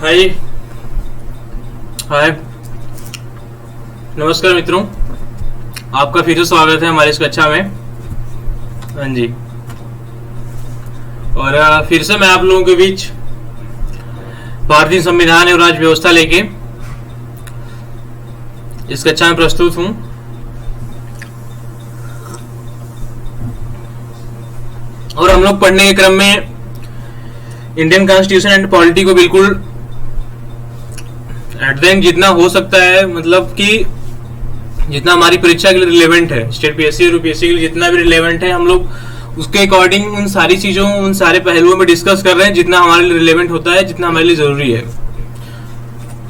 हाय हाय नमस्कार मित्रों, आपका फिर से स्वागत है हमारे इस कक्षा में। हाँ जी, और फिर से मैं आप लोगों के बीच भारतीय संविधान एवं राज्य व्यवस्था लेके इस कक्षा में प्रस्तुत हूं। और हम लोग पढ़ने के क्रम में इंडियन कॉन्स्टिट्यूशन एंड पॉलिटी को बिल्कुल एट द एंड जितना हो सकता है, मतलब कि जितना हमारी परीक्षा के लिए रिलेवेंट है, स्टेट पीएससी और यूपीएससी के लिए जितना भी रिलेवेंट है, हम लोग उसके अकॉर्डिंग उन सारी चीजों, उन सारे पहलुओं में डिस्कस कर रहे हैं जितना हमारे लिए रिलेवेंट होता है, जितना हमारे लिए जरूरी है।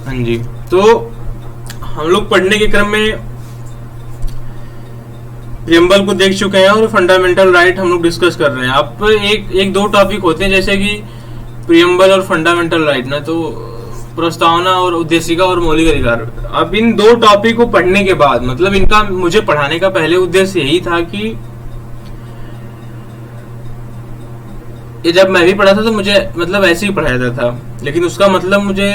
हाँ जी, तो हम लोग पढ़ने के क्रम में प्रियम्बल को देख चुके हैं और फंडामेंटल राइट हम लोग डिस्कस कर रहे हैं। आप एक दो टॉपिक होते हैं जैसे कि प्रियम्बल और फंडामेंटल राइट ना, तो प्रस्तावना और उद्देशिका और मौलिक अधिकार। अब इन दो टॉपिक को पढ़ने के बाद, मतलब इनका मुझे पढ़ाने का पहले उद्देश्य यही था कि ये जब मैं भी पढ़ा था तो मुझे मतलब ऐसे ही पढ़ाया जाता था, लेकिन उसका मतलब मुझे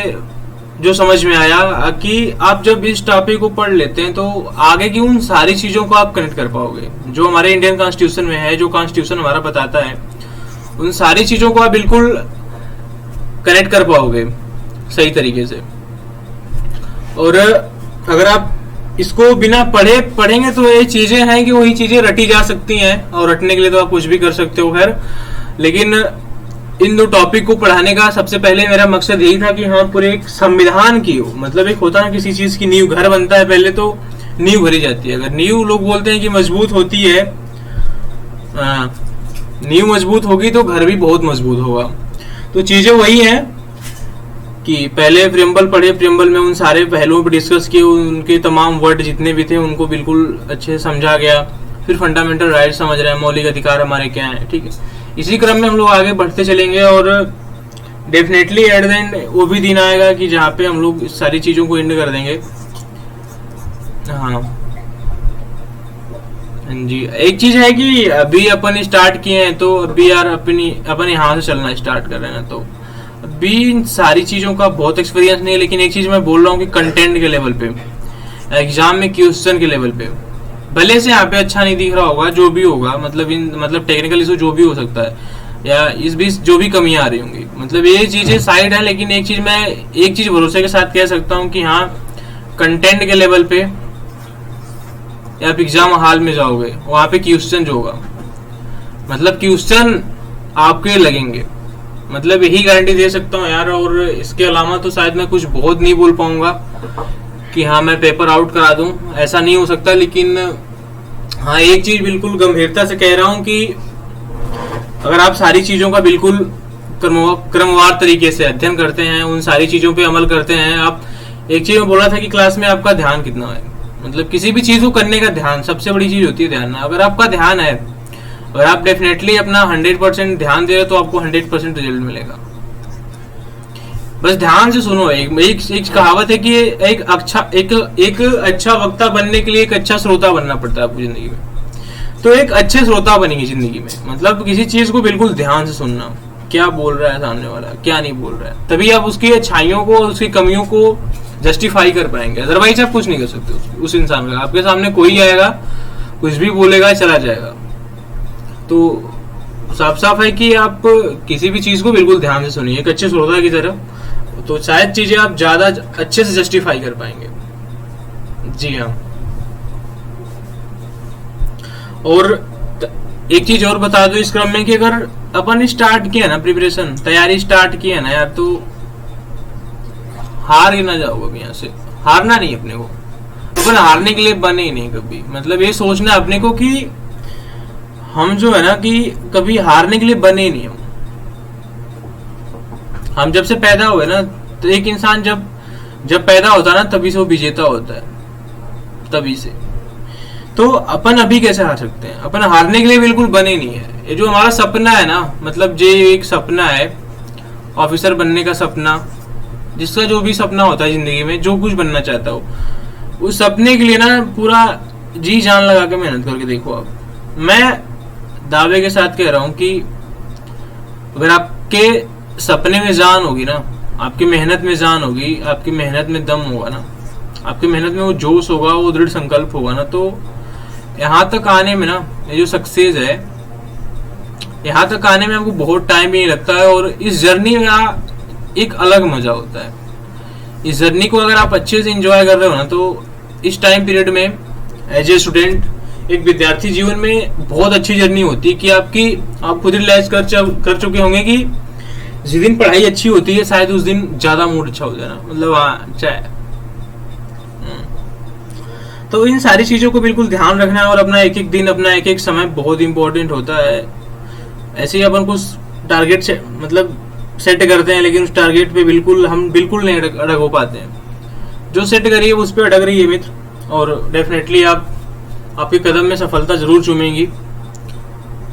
जो समझ में आया कि आप जब इस टॉपिक को पढ़ लेते हैं तो आगे की उन सारी चीजों को आप कनेक्ट कर पाओगे जो हमारे इंडियन कॉन्स्टिट्यूशन में है, जो कॉन्स्टिट्यूशन हमारा बताता है, उन सारी चीजों को आप बिल्कुल कनेक्ट कर पाओगे सही तरीके से। और अगर आप इसको बिना पढ़ेंगे तो ये चीजें हैं कि वही चीजें रटी जा सकती हैं, और रटने के लिए तो आप कुछ भी कर सकते हो खैर, लेकिन इन दो टॉपिक को पढ़ाने का सबसे पहले मेरा मकसद यही था कि हाँ पूरे एक संविधान की हो, मतलब एक होता है किसी चीज की नींव, घर बनता है पहले तो नींव भरी जाती है। अगर नींव लोग बोलते हैं कि मजबूत होती है, नींव मजबूत होगी तो घर भी बहुत मजबूत होगा। तो चीजें वही हैं कि पहले प्रियम्बल पढ़े, प्रियम्बल में उन सारे पहलुओं पर डिस्कस किए, उनके तमाम वर्ड जितने भी थे उनको बिल्कुल अच्छे से समझा गया। फिर फंडामेंटल राइट समझ रहे हैं, मौलिक अधिकार हमारे क्या हैं, ठीक है। इसी क्रम में हम लोग आगे बढ़ते चलेंगे और डेफिनेटली एट द एंड वो भी दिन आएगा कि जहाँ पे हम लोग इस सारी चीजों को एंड कर देंगे। हाँ जी, एक चीज है कि अभी अपन स्टार्ट किए हैं तो अभी यार अपन यहाँ से चलना स्टार्ट कर रहे हैं, तो अभी इन सारी चीजों का बहुत एक्सपीरियंस नहीं है। लेकिन एक चीज मैं बोल रहा हूँ कि कंटेंट के लेवल पे, एग्जाम में क्वेश्चन के लेवल पे, भले से यहाँ पे अच्छा नहीं दिख रहा होगा, जो भी होगा, मतलब टेक्निकल इशू जो भी हो सकता है, या इस बीच जो भी कमियां आ रही होंगी, मतलब ये चीजें साइड है। लेकिन एक चीज भरोसे के साथ कह सकता हूँ कि हाँ कंटेंट के लेवल पे या आप एग्जाम हॉल में जाओगे, वहां पे क्वेश्चन जो होगा, मतलब क्वेश्चन आपके लगेंगे, मतलब यही गारंटी दे सकता हूँ यार। और इसके अलावा तो शायद मैं कुछ बहुत नहीं बोल पाऊंगा कि हाँ मैं पेपर आउट करा दूं, ऐसा नहीं हो सकता। लेकिन हाँ एक चीज बिल्कुल गंभीरता से कह रहा हूं कि अगर आप सारी चीजों का बिल्कुल क्रमवार तरीके से अध्ययन करते हैं, उन सारी चीजों पे अमल करते हैं। आप एक चीज में बोला था कि क्लास में आपका ध्यान कितना है, मतलब किसी भी चीज को करने का ध्यान सबसे बड़ी चीज होती है, ध्यान। अगर आपका ध्यान है, अगर आप डेफिनेटली अपना 100% ध्यान दे रहे तो आपको 100% रिजल्ट मिलेगा। बस ध्यान से सुनो। एक कहावत है कि एक अच्छा वक्ता बनने के लिए एक अच्छा श्रोता बनना पड़ता है आपको जिंदगी में। तो एक अच्छे श्रोता बनेंगे जिंदगी में, मतलब किसी चीज को बिल्कुल ध्यान से सुनना, क्या बोल रहा है सामने वाला, क्या नहीं बोल रहा है, तभी आप उसकी अच्छाइयों को, उसकी कमियों को जस्टिफाई कर पाएंगे। अदरवाइज आप कुछ नहीं कर सकते उस इंसान का। आपके सामने कोई आएगा, कुछ भी बोलेगा, चला जाएगा। तो साफ साफ है कि आप किसी भी चीज को बिल्कुल ध्यान से सुनिए, एक अच्छे श्रोता की तरह, तो शायद चीजें आप ज्यादा अच्छे से जस्टिफाई कर पाएंगे। जी हाँ। और एक चीज और बता दो इस क्रम में कि अगर अपन स्टार्ट किया ना, प्रिपरेशन तैयारी स्टार्ट किया ना यार, तो हार ही ना जाओ। अब यहाँ से हारना नहीं अपने को, अपन हारने के लिए बने ही नहीं कभी। मतलब ये सोचना अपने को कि हम जो है ना कि कभी हारने के लिए बने ही नहीं। हम जब से पैदा हुए ना, तो एक इंसान जब पैदा होता है ना, तभी से वो विजेता होता है, तभी से। तो अपन अभी कैसे हार सकते हैं? अपन हारने के लिए बिल्कुल बने नहीं है। ये जो हमारा सपना है ना, मतलब जो एक सपना है ऑफिसर बनने का सपना, जिसका जो भी सपना होता है जिंदगी में, जो कुछ बनना चाहता हो, उस सपने के लिए ना पूरा जी जान लगा के मेहनत करके देखो। आप, मैं दावे के साथ कह रहा हूं कि अगर आपके सपने में जान होगी ना, आपकी मेहनत में जान होगी, आपकी मेहनत में दम होगा ना, आपकी मेहनत में वो जोश होगा, वो दृढ़ संकल्प होगा ना, तो यहाँ तक आने में ना, ये जो सक्सेस है, यहाँ तक आने में आपको बहुत टाइम भी नहीं लगता है। और इस जर्नी में एक अलग मजा होता है। इस जर्नी को अगर आप अच्छे से एंजॉय कर रहे हो ना, तो इस टाइम पीरियड में एज ए स्टूडेंट, एक विद्यार्थी जीवन में बहुत अच्छी जर्नी होती है कि आप खुद रियलाइज कर चुके होंगे कि जिस दिन पढ़ाई अच्छी होती है शायद उस दिन ज्यादा मूड अच्छा हो जाना, मतलब हाँ चाहे। तो इन सारी चीजों को बिल्कुल ध्यान रखना है और अपना एक एक दिन, अपना एक एक समय बहुत इंपॉर्टेंट होता है। ऐसे ही अपन कुछ टारगेट से मतलब सेट करते हैं, लेकिन उस टारगेट पे हम बिल्कुल नहीं अड़ग हो पाते हैं। जो सेट करिए उस पर अड़ग रही है मित्र, और डेफिनेटली आपके कदम में सफलता जरूर चूमेंगी,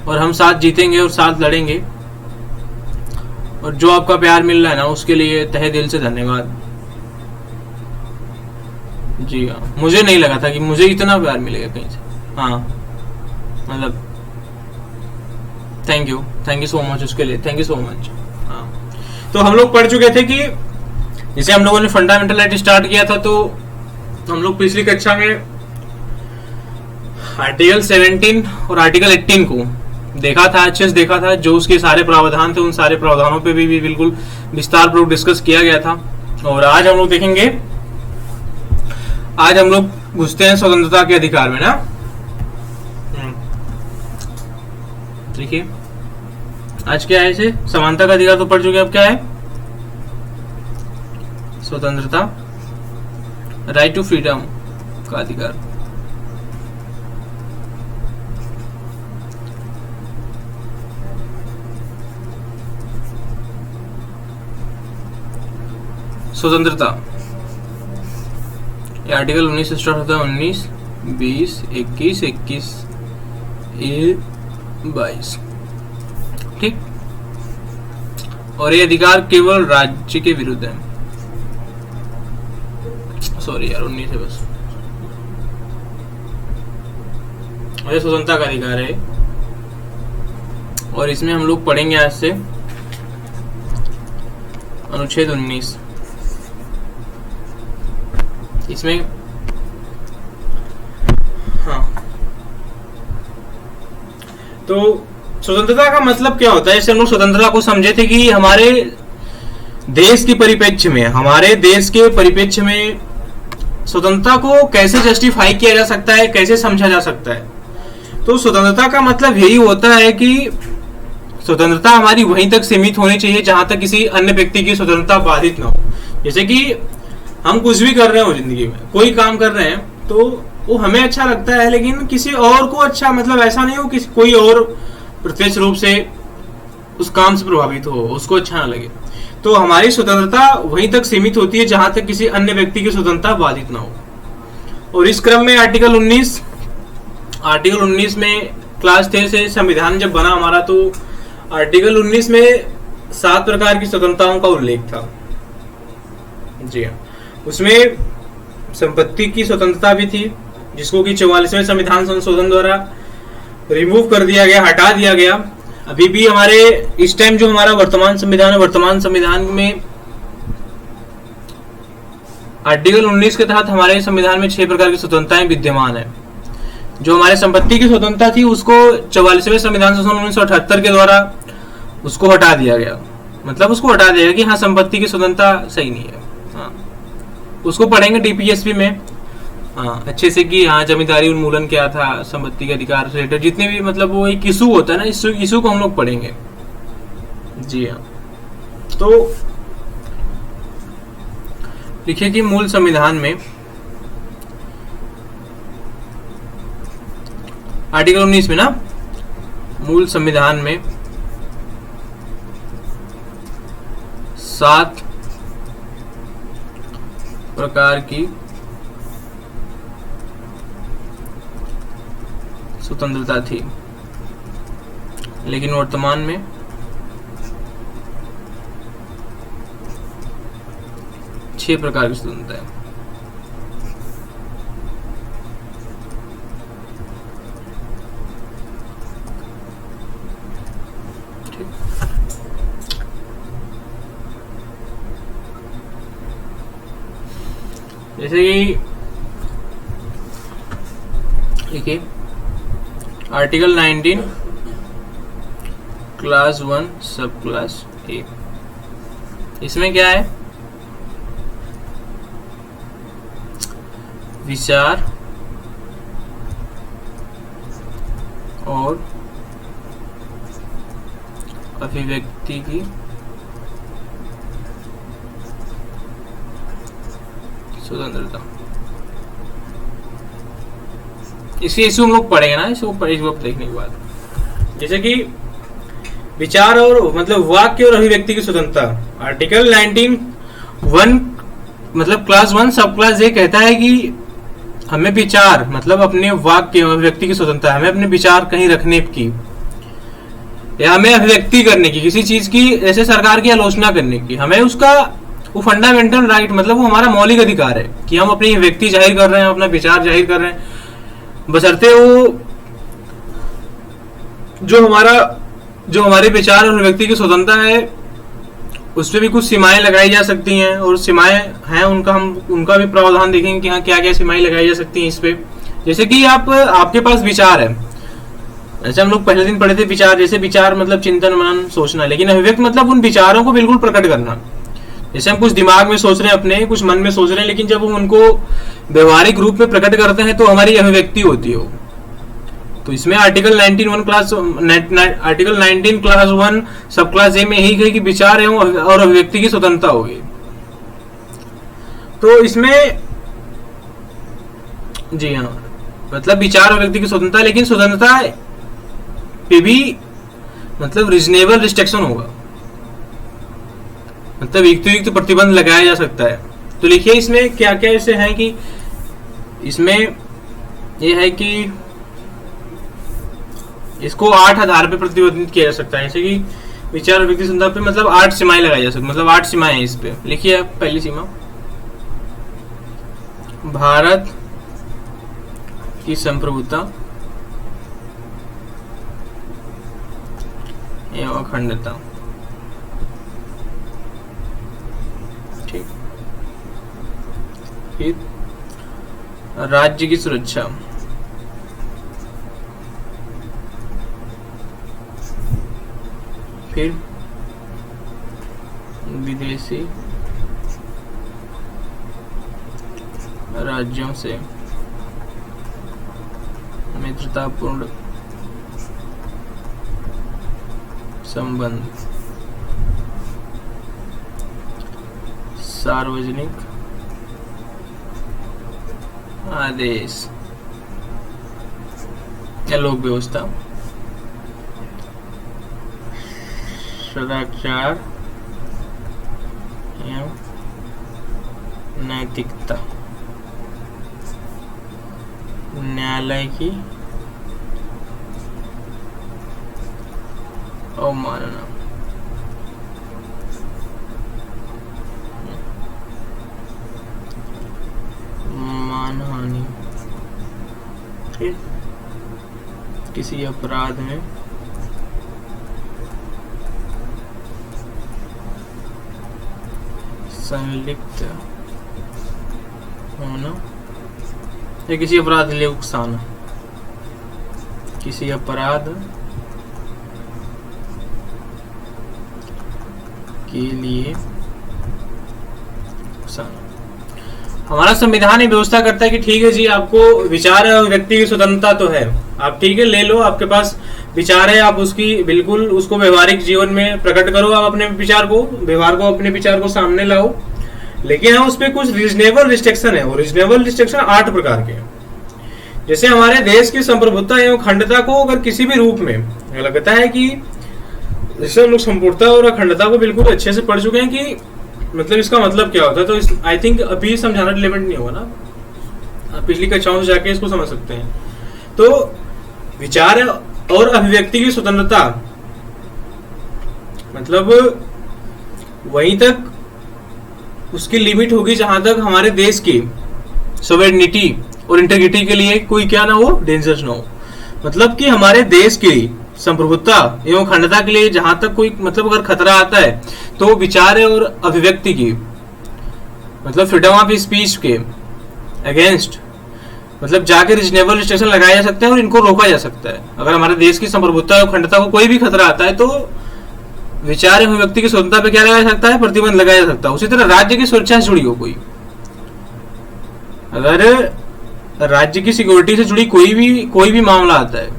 और हम साथ जीतेंगे और साथ लड़ेंगे। और जो आपका प्यार मिल रहा है ना, उसके लिए तहे दिल से धन्यवाद। जी हाँ, मुझे नहीं लगा था कि मुझे इतना प्यार मिलेगा कहीं से। हाँ मतलब थैंक यू सो मच उसके लिए, थैंक यू सो मच। हाँ, तो हम लोग पढ़ चुके थे कि जैसे हम लोगों ने फंडामेंटल राइट स्टार्ट किया था, तो हम लोग पिछली कक्षा में आर्टिकल 17 और आर्टिकल 18 को देखा था, अच्छे से देखा था। जो उसके सारे प्रावधान थे, उन सारे प्रावधानों पे भी बिल्कुल विस्तार पूर्वक डिस्कस किया गया था। और आज हम लोग देखेंगे, आज हम लोग घुसते हैं स्वतंत्रता के अधिकार में ना। देखिए आज क्या है, इसे समानता का अधिकार तो पढ़ चुके, अब क्या है स्वतंत्रता, राइट टू फ्रीडम का अधिकार। स्वतंत्रता ये आर्टिकल 19 से स्टार्ट होता है, 19, 20, 21, 22, ठीक। और ये अधिकार केवल राज्य के विरुद्ध है। सॉरी यार, 19 है बस। और ये स्वतंत्रता का अधिकार है, और इसमें हम लोग पढ़ेंगे आज से अनुच्छेद 19। इसमें हाँ, तो स्वतंत्रता का मतलब क्या होता है, जैसे हम लोग स्वतंत्रता को समझे थे कि हमारे देश के परिप्रेक्ष्य में स्वतंत्रता को कैसे जस्टिफाई किया जा सकता है, कैसे समझा जा सकता है। तो स्वतंत्रता का मतलब यही होता है कि स्वतंत्रता हमारी वहीं तक सीमित होनी चाहिए जहां तक किसी अन्य व्यक्ति की स्वतंत्रता बाधित ना हो। जैसे कि हम कुछ भी कर रहे हो जिंदगी में, कोई काम कर रहे हैं, तो वो हमें अच्छा लगता है, लेकिन किसी और को अच्छा, मतलब ऐसा नहीं हो कि कोई और प्रत्यक्ष रूप से उस काम से प्रभावित हो, उसको अच्छा ना लगे। तो हमारी स्वतंत्रता वहीं तक सीमित होती है जहां तक किसी अन्य व्यक्ति की स्वतंत्रता बाधित ना हो। और इस क्रम में आर्टिकल 19 में क्लास 10 से संविधान जब बना हमारा, तो आर्टिकल 19 में 7 प्रकार की स्वतंत्रताओं का उल्लेख था। जी हाँ, उसमें संपत्ति की स्वतंत्रता भी थी, जिसको कि 44वें संविधान संशोधन द्वारा रिमूव कर दिया गया, हटा दिया गया। अभी भी हमारे इस टाइम जो हमारा वर्तमान संविधान है, वर्तमान संविधान में आर्टिकल 19 के तहत हमारे संविधान में 6 प्रकार की स्वतंत्रताएं विद्यमान है। जो हमारे संपत्ति की स्वतंत्रता थी, उसको 44वें संविधान संशोधन 1978 के द्वारा उसको हटा दिया गया। मतलब उसको हटा दिया गया कि हाँ, संपत्ति की स्वतंत्रता सही नहीं है। हाँ, उसको पढ़ेंगे डीपीएसपी में हाँ अच्छे से कि हाँ जमींदारी उन्मूलन क्या था, संपत्ति के अधिकार से रिलेटेड जितने भी, मतलब वो एक इशू होता है ना, इशू को हम लोग पढ़ेंगे। जी हाँ, तो लिखिए कि मूल संविधान में आर्टिकल 19 में ना, मूल संविधान में 7 प्रकार की स्वतंत्रता थी, लेकिन वर्तमान में 6 प्रकार की स्वतंत्रता है। जैसे कि देखिए आर्टिकल 19 क्लास 1 सब क्लास ए, इसमें क्या है, विचार और अभिव्यक्ति की स्वतंत्रता। इसको हम लोग पढ़ेंगे ना, इसको इस वक्त देखने के बाद। जैसे कि विचार और मतलब वाक्य और अभिव्यक्ति की स्वतंत्रता, आर्टिकल 19 1 मतलब क्लास 1 सब क्लास ए कहता है कि हमें विचार मतलब अपने वाक्य और अभिव्यक्ति की स्वतंत्रता, हमें अपने विचार कहीं रखने की या हमें अभिव्यक्ति करने की, किसी चीज की जैसे सरकार की आलोचना करने की, हमें उसका वो फंडामेंटल राइट मतलब वो हमारा मौलिक अधिकार है कि हम अपनी अभिव्यक्ति जाहिर कर रहे हैं, अपना विचार जाहिर कर रहे हैं, बशर्ते वो जो हमारे विचार और अभिव्यक्ति की स्वतंत्रता है उस पर भी कुछ सीमाएं लगाई जा सकती हैं, और सीमाएं हैं उनका भी प्रावधान देखेंगे कि हाँ क्या क्या सीमाएं लगाई जा सकती हैं इस पे। जैसे कि आपके पास विचार है, जैसे हम लोग पहले दिन पढ़े थे विचार, जैसे विचार मतलब चिंतन मनन सोचना, लेकिन अभिव्यक्ति मतलब उन विचारों को बिल्कुल प्रकट करना। जैसे हम कुछ दिमाग में सोच रहे हैं, अपने कुछ मन में सोच रहे हैं, लेकिन जब हम उनको व्यवहारिक रूप में प्रकट करते हैं तो हमारी अभिव्यक्ति होती है। तो इसमें आर्टिकल 19 क्लास 1 सब क्लास ए में यही है कि विचार एवं और अभिव्यक्ति की स्वतंत्रता होगी। तो इसमें जी हाँ मतलब विचार और अभिव्यक्ति की स्वतंत्रता, लेकिन स्वतंत्रता पे भी मतलब रीजनेबल रिस्ट्रिक्शन होगा, मतलब युक्त प्रतिबंध लगाया जा सकता है। तो लिखिए इसमें क्या क्या ऐसे है कि इसमें यह है कि इसको 8 आधार पे प्रतिबंधित किया जा सकता है। जैसे कि विचार और व्यक्ति स्वतंत्रता पे मतलब 8 सीमाएं लगाई जा सकती, मतलब 8 सीमाएं हैं इस पे। लिखिए आप पहली सीमा, भारत की संप्रभुता एवं अखंडता। ठीक, फिर राज्य की सुरक्षा, फिर विदेशी राज्यों से मित्रतापूर्ण संबंध, सार्वजनिक आदेश या लोक व्यवस्था, सदाचार एवं नैतिकता, न्यायालय की अवमानना, मानहानि, फिर किसी अपराध में संलिप्त होना या किसी अपराध के लिए उकसाना, किसी अपराध के लिए उकसाना। हमारा संविधान ये व्यवस्था करता है कि ठीक है जी, आपको विचार और व्यक्ति की स्वतंत्रता तो है, आप ठीक है ले लो, आपके पास विचार है, आप उसकी बिल्कुल उसको व्यवहारिक जीवन में प्रकट करो, आप अपने विचार को अपने विचार को सामने लाओ, लेकिन हाँ उस पर कुछ रीजनेबल रिस्ट्रिक्शन है। और रीजनेबल रिस्ट्रिक्शन 8 प्रकार के हैं। जैसे हमारे देश की संप्रभुता एवं अखंडता को अगर किसी भी रूप में लगता है कि जैसे हम लोग संपूर्णता और अखंडता को बिल्कुल अच्छे से पढ़ चुके हैं कि मतलब इसका मतलब क्या होता है, तो आई थिंक अभी समझाना रिलेवेंट नहीं होगा ना, आप पिछली कक्षाओं से जाके इसको समझ सकते हैं। तो विचार और अभिव्यक्ति की स्वतंत्रता मतलब वहीं तक उसकी लिमिट होगी जहां तक हमारे देश की सॉवरेनिटी और इंटीग्रिटी के लिए कोई क्या ना हो, डेंजर्स ना हो। मतलब कि हमारे देश की संप्रभुता एवं अखंडता के लिए जहां तक कोई मतलब अगर खतरा आता है तो विचार और अभिव्यक्ति की मतलब फ्रीडम ऑफ स्पीच के अगेंस्ट, मतलब जाके रिजनेबल रिस्ट्रिक्शन लगाया जा सकता है और इनको रोका जा सकता है। अगर हमारे देश की संप्रभुता और अखंडता को कोई भी खतरा आता है तो विचार एवं व्यक्ति की स्वतंत्रता पे क्या लगाया जा सकता है, प्रतिबंध लगाया जा सकता है। उसी तरह राज्य की सुरक्षा से जुड़ी हो कोई, अगर राज्य की सिक्योरिटी से जुड़ी कोई भी मामला आता है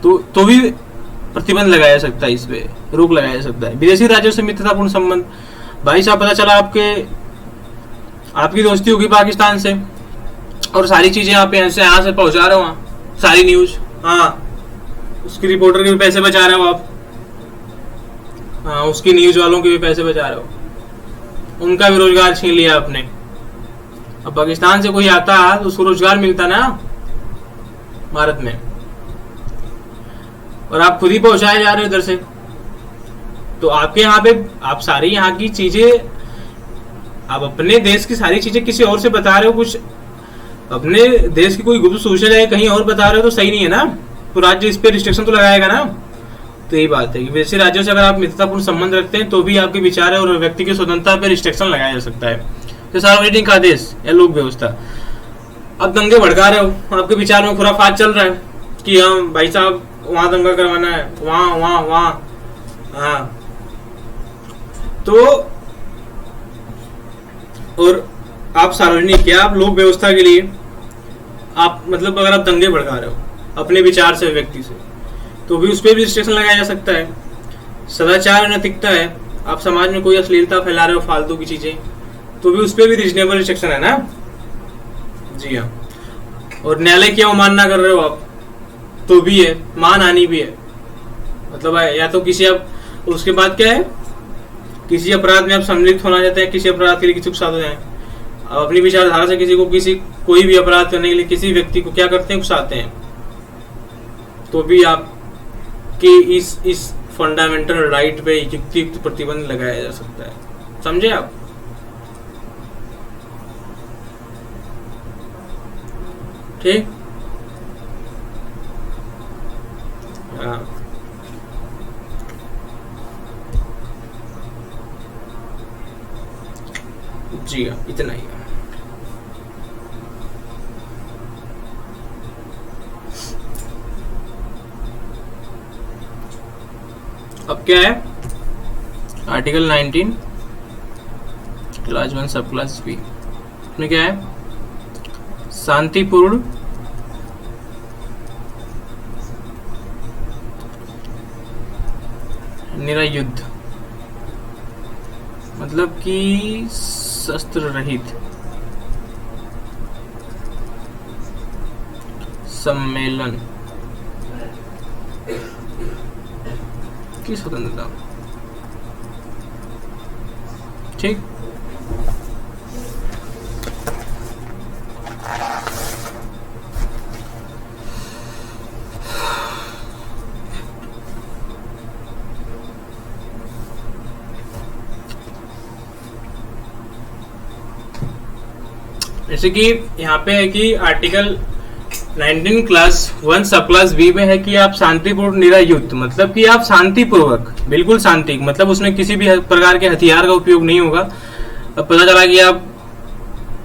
तो भी प्रतिबंध लगाया जा सकता है, इस पे रोक लगाया जा सकता है। विदेशी राज्यों से मित्रतापूर्ण संबंध, भाई साहब पता चला आपकी दोस्ती होगी पाकिस्तान से और सारी चीजें आप यहाँ से पहुंचा रहे हो, वहां सारी न्यूज, हाँ उसकी रिपोर्टर के भी पैसे बचा रहे हो आप, हाँ उसकी न्यूज वालों के भी पैसे बचा रहे हो, उनका भी रोजगार छीन लिया आपने। अब पाकिस्तान से कोई आता तो उसको रोजगार मिलता ना भारत में, और आप खुद ही पहुंचाए जा रहे हो इधर से। तो आपके यहाँ पे आप सारी यहाँ की चीजें, आप अपने देश की सारी चीजें किसी और से बता रहे हो, कुछ अपने देश की कोई गुप्त सूचना है कहीं और बता रहे हो तो सही नहीं है ना। तो राज्य इस पे रिस्ट्रिक्शन तो लगाएगा ना। तो यही बात है कि विदेशी राज्यों से अगर आप मित्रतापूर्ण संबंध रखते हैं तो भी आपके विचार और व्यक्ति की स्वतंत्रता पे रिस्ट्रिक्शन लगाया जा सकता है। तो सार्वजनिक आदेश या लोक व्यवस्था, अब दंगे भड़का रहे हो, आपके विचार में खुराफात चल रहा है कि हम भाई साहब वहां दंगा करवाना है, वहां हाँ, तो और आप सार्वजनिक क्या आप लोक व्यवस्था के लिए आप मतलब अगर आप दंगे भड़का रहे हो अपने विचार से व्यक्ति से तो भी उस पर भी रिस्ट्रिक्शन लगाया जा सकता है। सदाचार नैतिकता है, आप समाज में कोई अश्लीलता फैला रहे हो, फालतू की चीजें, तो भी उस पर भी रीजनेबल रिस्ट्रिक्शन है ना। जी हाँ, और न्यायालय की अवमानना कर रहे हो आप तो भी है, मानहानि भी है। मतलब या तो किसी आप उसके बाद क्या है, किसी अपराध में आप सम्मिलित होना चाहते हैं, किसी अपराध के लिए किसी को साथ हो जाए, आप अपनी विचारधारा से किसी को कोई भी अपराध करने के लिए किसी व्यक्ति को क्या करते हैं, उकसाते हैं, तो भी आप कि इस फंडामेंटल राइट पे युक्तियुक्त प्रतिबंध लगाया जा सकता है। समझे आप? ठीक, हाँ जी हाँ, इतना ही है। अब क्या है, आर्टिकल 19 क्लास 1 सब क्लास बी में क्या है, शांतिपूर्ण निरायुद्ध, मतलब कि शस्त्र रहित सम्मेलन की स्वतंत्रता। ठीक, जैसे कि यहाँ पे है कि आर्टिकल 19 क्लास 1 सब क्लास बी में है कि आप शांतिपूर्ण निरायुद्ध, मतलब कि आप शांतिपूर्वक, बिल्कुल शांति, मतलब उसमें किसी भी प्रकार के हथियार का उपयोग नहीं होगा। अब पता चला कि आप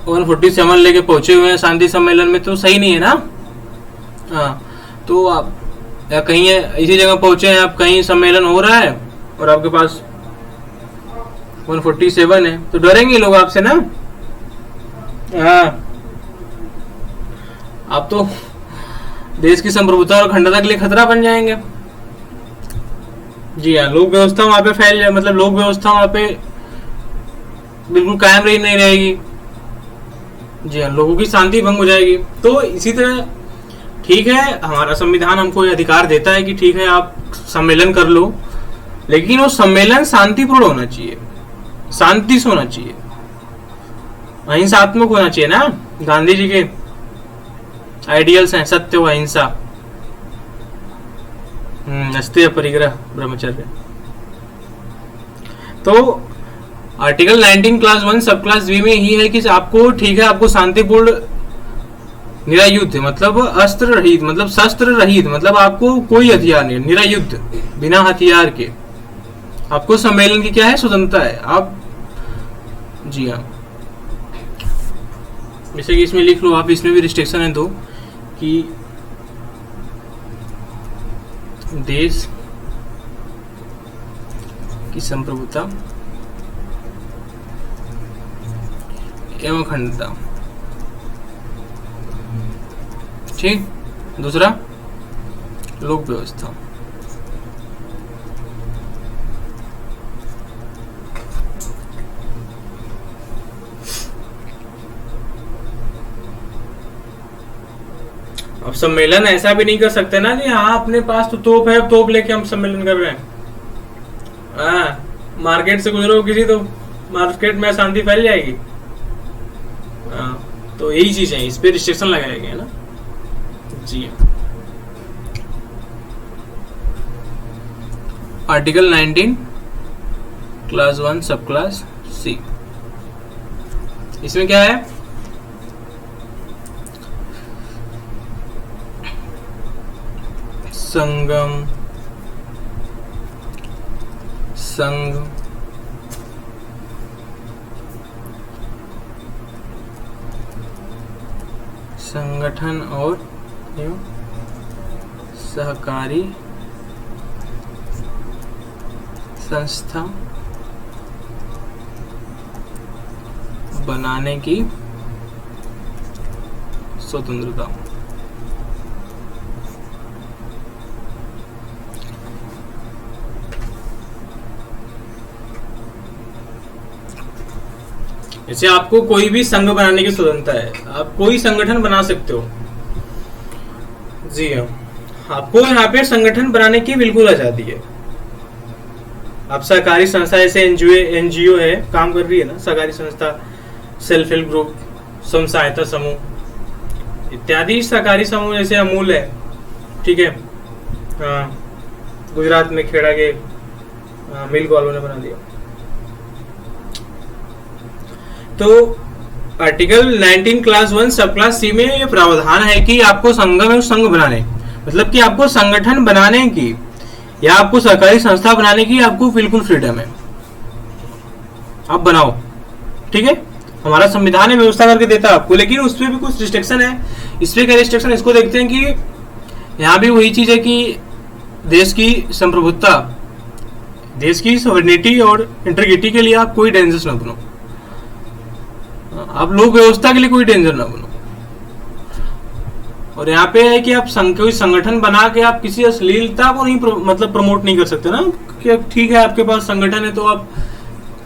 147 लेके पहुंचे हुए हैं शांति सम्मेलन में, तो सही नहीं है ना। हाँ, तो आप या कहीं इसी जगह पहुंचे हैं आप, कहीं सम्मेलन हो रहा है और आपके पास 147 है, तो डरेंगे लोग आपसे ना। हाँ, आप तो देश की संप्रभुता और अखंडता के लिए खतरा बन जाएंगे। जी हाँ, लोक व्यवस्था वहां पे फैल जाए, मतलब लोक व्यवस्था वहां पे बिल्कुल कायम रही नहीं रहेगी। जी हाँ, लोगों की शांति भंग हो जाएगी। तो इसी तरह ठीक है, हमारा संविधान हमको ये अधिकार देता है कि ठीक है आप सम्मेलन कर लो, लेकिन वो सम्मेलन शांतिपूर्ण होना चाहिए, शांति से होना चाहिए, अहिंसात्मक होना चाहिए ना। गांधी जी के आइडियल्स हैं सत्य व अहिंसा, अस्तेय परिग्रह ब्रह्मचर्य। तो आर्टिकल 19 क्लास 1 सब क्लास बी में ही है कि आपको ठीक है, आपको शांतिपूर्ण निरायुद्ध, मतलब अस्त्र रहित, मतलब शस्त्र रहित, मतलब आपको कोई हथियार नहीं, निरायुद्ध बिना हथियार के आपको सम्मेलन की क्या है, स्वतंत्रता है। आप जी हाँ, जैसे कि इसमें लिख लो आप, इसमें भी रिस्ट्रिक्शन है दो कि देश की संप्रभुता एवं अखंडता। ठीक। दूसरा लोक व्यवस्था। अब सम्मेलन ऐसा भी नहीं कर सकते ना कि हाँ अपने पास तो तोप है, तोप लेके हम सम्मेलन कर रहे हैं। हाँ, मार्केट से गुजरो किसी तो मार्केट में अशांति फैल जाएगी। हाँ, तो यही चीज है, इस पे रिस्ट्रिक्शन लगाया गया है ना जी। आर्टिकल 19 क्लास 1 सब क्लास सी, इसमें क्या है? संगम, संघ, संगठन और सहकारी संस्था बनाने की स्वतंत्रता। जैसे आपको कोई भी संघ बनाने की स्वतंत्रता है, आप कोई संगठन बना सकते हो जी हाँ, आपको यहाँ पे संगठन बनाने की बिल्कुल आजादी है। आप सहकारी संस्था जैसे एनजीओ है काम कर रही है ना, सहकारी संस्था, सेल्फ हेल्प ग्रुप, स्वयं सहायता समूह इत्यादि सहकारी समूह जैसे अमूल है, ठीक है। हाँ, गुजरात में खेड़ा के मिल्क वालों ने बना दिया। तो आर्टिकल 19 क्लास 1 सब क्लास सी में ये प्रावधान है कि आपको संघ में संघ बनाने, मतलब कि आपको संगठन बनाने की या आपको सहकारी संस्था बनाने की आपको बिल्कुल फ्रीडम है, आप बनाओ, ठीक है। हमारा संविधान में व्यवस्था करके देता है आपको, लेकिन उसमें भी कुछ रिस्ट्रिक्शन है। इसमें क्या रिस्ट्रिक्शन, इसको देखते हैं कि यहाँ भी वही चीज है कि देश की संप्रभुता, देश की सॉवरेनिटी और इंटीग्रिटी के लिए आप कोई डेंजरस ना बनो, आप लोक व्यवस्था के लिए कोई डेंजर ना बनो। और यहाँ पे है कि आप कोई संगठन बना के आप किसी अश्लीलता को नहीं मतलब प्रमोट नहीं कर सकते ना, कि ठीक है आपके पास संगठन है तो आप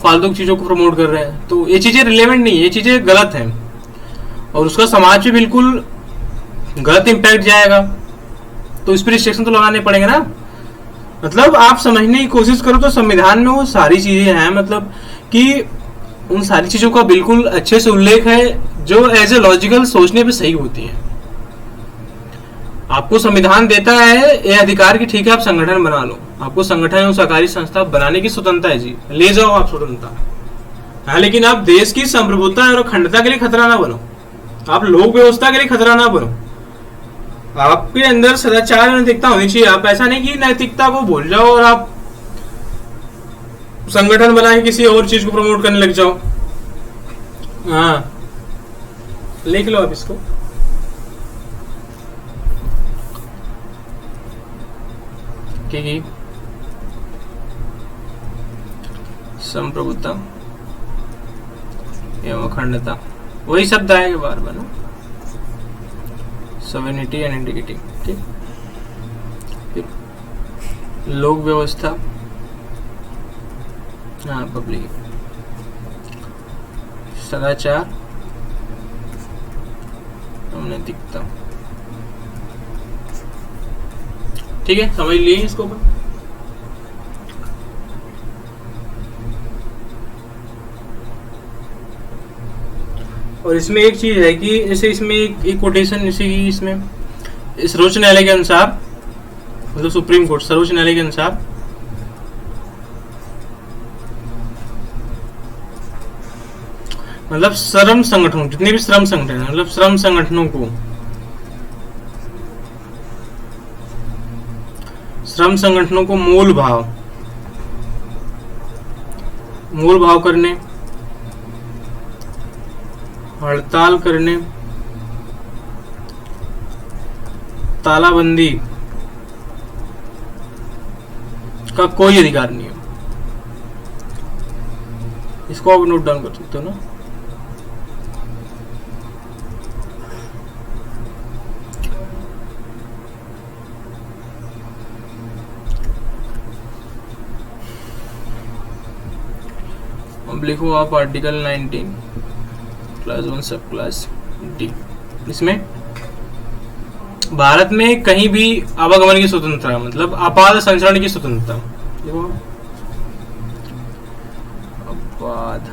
फालतू चीजों को प्रमोट कर रहे हैं, तो ये चीजें रिलेवेंट नहीं है, ये चीजें गलत हैं और उसका समाज पे बिल्कुल गलत इंपैक्ट जाएगा, तो इस पर रिस्ट्रिक्शन तो लगाने पड़ेंगे ना। मतलब आप समझने की कोशिश करो तो संविधान में वो सारी चीजें हैं, मतलब कि उन सारी चीजों का बिल्कुल अच्छे से उल्लेख है जो एज ए लॉजिकल सोचने पे सही होती है। आपको संविधान देता है ये अधिकार कि ठीक है आप संगठन बना लो, आपको संगठन और सहकारी संस्था बनाने की स्वतंत्रता है जी, ले जाओ आप स्वतंत्रता। हाँ, लेकिन आप देश की संप्रभुता और अखंडता के लिए खतरा ना बनो, आप लोक व्यवस्था के लिए खतरा ना बनो। आपके अंदर सदाचार नैतिकता होनी चाहिए। आप ऐसा नहीं कि नैतिकता को भूल जाओ और आप संगठन बना के किसी और चीज को प्रमोट करने लग जाओ। हाँ, लिख लो आप इसको। की संप्रभुता एवं अखंडता, वही शब्द आएगा बार बार ना, सॉवरेनिटी एंड इंटीग्रिटी, ठीक। लोक व्यवस्था, हाँ पब्लिक, सदाचार, नैतिकता, ठीक है, समझ लिए इसको। और इसमें एक चीज है कि जैसे इसमें एक कोटेशन, जैसे कि इसमें सर्वोच्च न्यायालय के अनुसार, मतलब सुप्रीम कोर्ट सर्वोच्च न्यायालय के अनुसार मतलब श्रम संगठनों, जितने भी श्रम संगठन है, मतलब श्रम संगठनों को, श्रम संगठनों को मूल भाव करने हड़ताल करने, तालाबंदी का कोई अधिकार नहीं है। इसको आप नोट डाउन कर सकते हो ना। अब लिखो आप आर्टिकल 19 क्लास 1 सब क्लास डी। इसमें भारत में कहीं भी आवागमन की स्वतंत्रता, मतलब आपात संचरण की स्वतंत्रता। देखो आपात,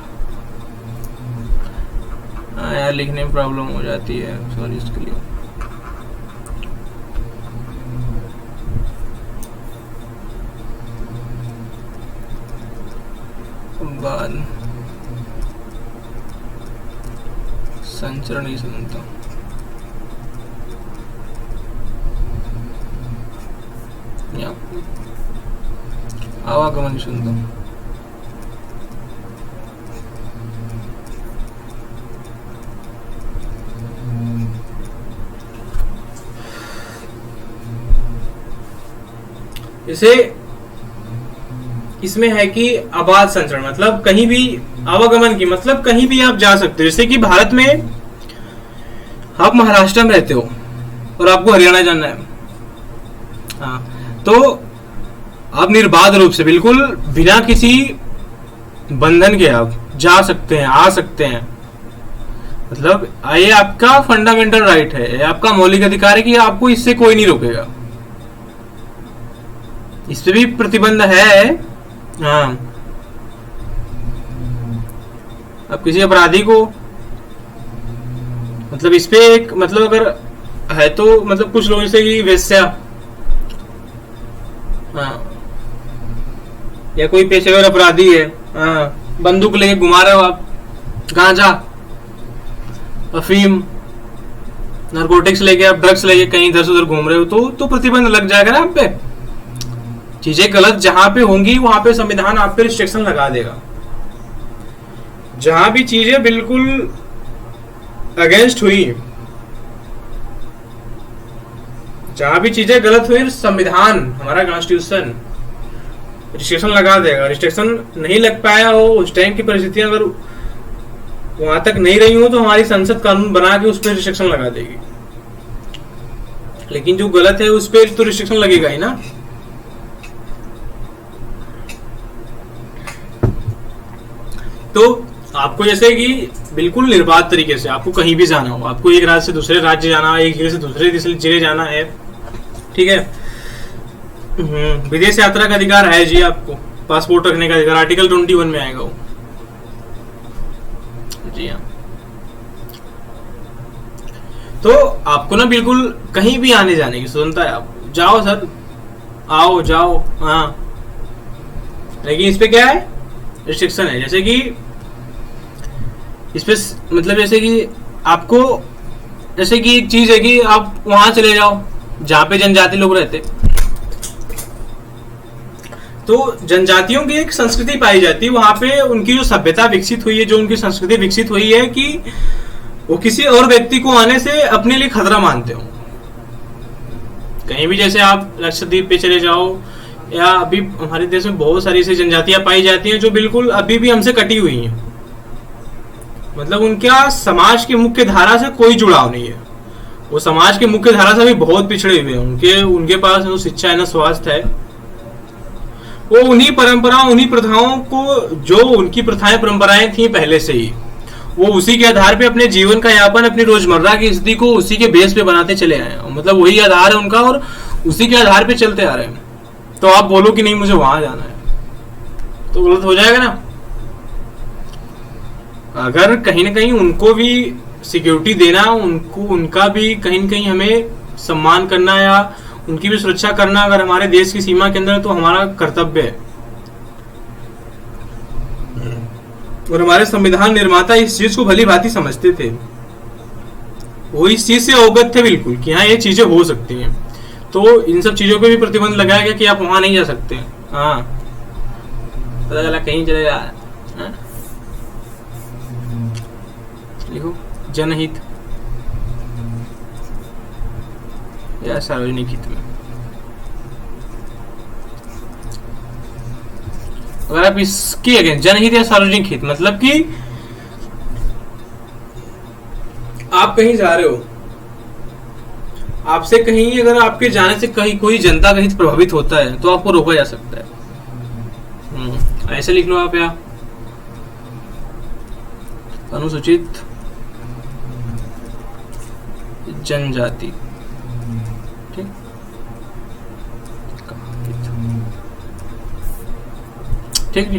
यार लिखने में प्रॉब्लम हो जाती है, सॉरी इसके लिए। बाद संचरण की स्वतंत्रता, आवागमन की स्वतंत्रता। जैसे इसमें है कि आबाद संचरण, मतलब कहीं भी आवागमन की, मतलब कहीं भी आप जा सकते हो। जैसे कि भारत में आप महाराष्ट्र में रहते हो और आपको हरियाणा जाना है, हाँ, तो आप निर्बाध रूप से, बिल्कुल बिना किसी बंधन के आप जा सकते हैं, आ सकते हैं। मतलब ये आपका फंडामेंटल राइट है, ये आपका मौलिक अधिकार है कि आपको इससे कोई नहीं रोकेगा। इस पे भी प्रतिबंध है, हाँ। अब किसी अपराधी को, मतलब इस पे एक, मतलब अगर है तो, मतलब कुछ लोग जैसे कि वेश्या, हाँ, या कोई पेशेवर अपराधी है, हाँ, बंदूक लेके घुमा रहे हो आप, गांजा, अफीम, नारकोटिक्स लेके, आप ड्रग्स लेके कहीं इधर से उधर घूम रहे हो, तो प्रतिबंध लग जाएगा ना आप पे। चीजें गलत जहां पे होंगी वहां पे संविधान आप पे रिस्ट्रिक्शन लगा देगा। जहां भी चीजें बिल्कुल अगेंस्ट हुई, जहां भी चीजें गलत हुई, संविधान, हमारा कॉन्स्टिट्यूशन रिस्ट्रिक्शन लगा देगा। रिस्ट्रिक्शन नहीं लग पाया हो, उस टाइम की परिस्थितियां अगर वहां तक नहीं रही हो, तो हमारी संसद कानून बना के उस पर रिस्ट्रिक्शन लगा देगी। लेकिन जो गलत है उस पर तो रिस्ट्रिक्शन लगेगा ही ना। तो आपको जैसे कि बिल्कुल निर्बाध तरीके से आपको कहीं भी जाना हो, आपको एक राज्य से दूसरे राज्य जाना है, एक जिले से दूसरे जिले जाना है, ठीक है, विदेश यात्रा का अधिकार है जी आपको, पासपोर्ट रखने का अधिकार आर्टिकल 21 में आएगा वो, जी हाँ। तो आपको ना बिल्कुल कहीं भी आने जाने की स्वतंत्रता है, आप जाओ सर, आओ जाओ, हाँ। लेकिन इस पे क्या है, रिस्ट्रिक्शन है। जैसे कि इस पे, मतलब जैसे कि आपको, जैसे कि एक चीज है कि आप वहां चले जाओ जहां पे जनजाति लोग रहते, तो जनजातियों की एक संस्कृति पाई जाती है वहां पे, उनकी जो सभ्यता विकसित हुई है, जो उनकी संस्कृति विकसित हुई है कि वो किसी और व्यक्ति को आने से अपने लिए खतरा मानते हो। कहीं भी जैसे आप लक्षद्वीप पे चले जाओ, या अभी हमारे देश में बहुत सारी ऐसी जनजातियां पाई जाती हैं जो बिल्कुल अभी भी हमसे कटी हुई हैं, मतलब उनका समाज की मुख्य धारा से कोई जुड़ाव नहीं है, वो समाज की मुख्य धारा से भी बहुत पिछड़े हुए हैं। उनके पास न शिक्षा है न स्वास्थ्य है, वो उन्हीं परंपराओं, उन्हीं प्रथाओं को, जो उनकी प्रथाएं परंपराएं थी पहले से ही, वो उसी के आधार पे अपने जीवन का यापन, अपनी रोजमर्रा की स्थिति को उसी के बेस पे बनाते चले आए हैं। मतलब वही आधार है उनका और उसी के आधार पे चलते आ रहे हैं। तो आप बोलो कि नहीं मुझे वहां जाना है, तो गलत हो जाएगा ना। अगर कहीं ना कहीं उनको भी सिक्योरिटी देना, उनको, उनका भी कहीं न कहीं हमें सम्मान करना या उनकी भी सुरक्षा करना अगर हमारे देश की सीमा के अंदर, तो हमारा कर्तव्य है। और हमारे संविधान निर्माता इस चीज को भली भांति समझते थे, वो इस चीज से अवगत थे बिल्कुल कि हाँ ये चीजें हो सकती हैं। तो इन सब चीजों पे भी प्रतिबंध लगाया गया कि आप वहां नहीं जा सकते। हाँ, पता चला कहीं चले जा, लिखो जनहित या सार्वजनिक हित में। अगर आप इसके अगेंस्ट जनहित या सार्वजनिक हित, मतलब कि आप कहीं जा रहे हो, आपसे कहीं अगर आपके जाने से कहीं कोई जनता का हित प्रभावित होता है तो आपको रोका जा सकता है। ऐसे लिख लो आप यहाँ, अनुसूचित जनजाति, ठीक। ठीक जी।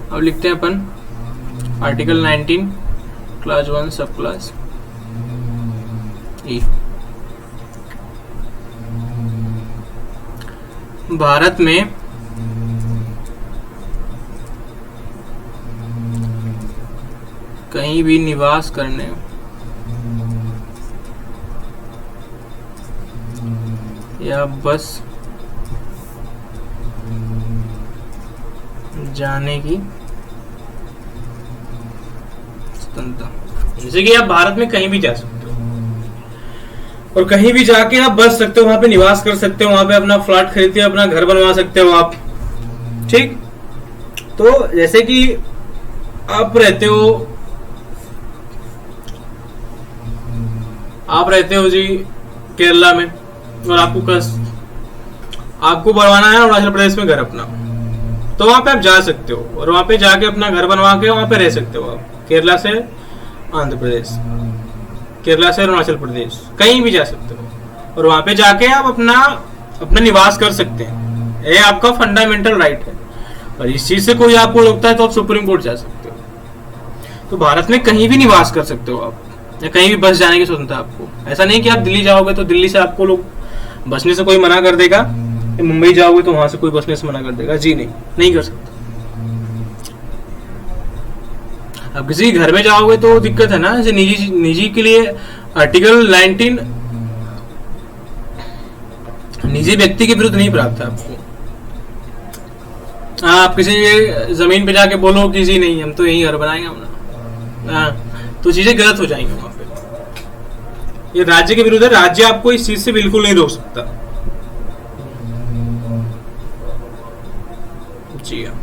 अब लिखते हैं अपन आर्टिकल 19 क्लास 1 सब क्लास ई। भारत में कहीं भी निवास करने या बस जाने की स्वतंत्रता, जैसे कि आप भारत में कहीं भी जा सकते हो और कहीं भी जाके आप बस सकते हो, वहां पे निवास कर सकते हो, वहां पे अपना फ्लैट खरीद के अपना घर बनवा सकते हो आप, ठीक। तो जैसे कि आप रहते हो जी केरला में और आपको बनवाना है अरुणाचल प्रदेश में घर अपना, तो वहां पे आप जा सकते हो और वहां पे जाके अपना घर बनवा के वहां पे रह सकते हो आप। केरला से आंध्र प्रदेश, केरला से अरुणाचल प्रदेश, कहीं भी जा सकते हो और वहां पे जाके आप अपना निवास कर सकते हैं। ये आपका फंडामेंटल राइट है और इस चीज से कोई आपको रोकता है तो आप सुप्रीम कोर्ट जा सकते हो। तो भारत में कहीं भी निवास कर सकते हो आप, या कहीं भी बस जाने की स्वतंत्रता आपको। ऐसा नहीं कि आप दिल्ली जाओगे तो दिल्ली से आपको लोग बसने से कोई मना कर देगा, मुंबई जाओगे तो वहां से कोई बसने से मना कर देगा, जी नहीं कर सकते। अब किसी घर में जाओगे तो दिक्कत है ना, जैसे निजी के लिए आर्टिकल 19 निजी व्यक्ति के विरुद्ध नहीं प्राप्त है आपको। आप किसी जमीन पे जाके बोलो कि जी नहीं हम तो यही घर बनाएंगे अपना, तो चीजें गलत हो जाएंगी वहां पे। ये राज्य के विरुद्ध है, राज्य आपको इस चीज से बिल्कुल नहीं रोक सकता। जी हाँ,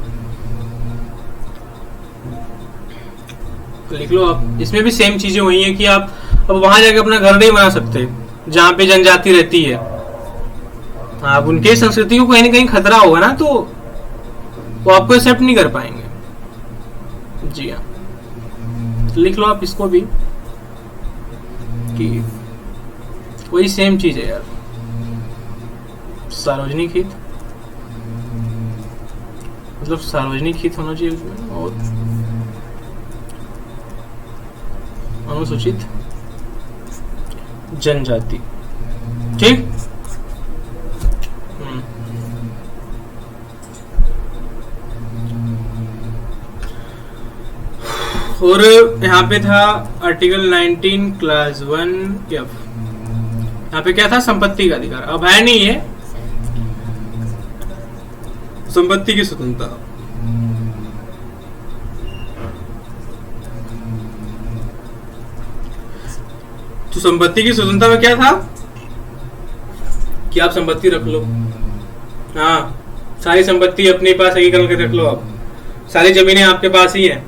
लिख लो आप। इसमें भी सेम चीजें हुई हैं कि आप अब वहां जाके अपना घर नहीं बना सकते जहां पे जनजाति रहती है। आप उनके संस्कृति को कहीं ना कहीं खतरा होगा ना, तो वो आपको एक्सेप्ट नहीं कर पाएंगे। जी हाँ, लिख लो आप इसको भी कि वही सेम चीज है यार, सार्वजनिक हित मतलब सार्वजनिक हित होना चाहिए उसमें, और अनुसूचित जनजाति, ठीक। और यहाँ पे था आर्टिकल 19 क्लास 1 F, यहाँ पे क्या था, संपत्ति का अधिकार। अब है नहीं है संपत्ति की स्वतंत्रता। तो संपत्ति की स्वतंत्रता में क्या था कि आप संपत्ति रख लो, हाँ सारी संपत्ति अपने पास एकीकरण करके रख लो, आप सारी जमीनें आपके पास ही है।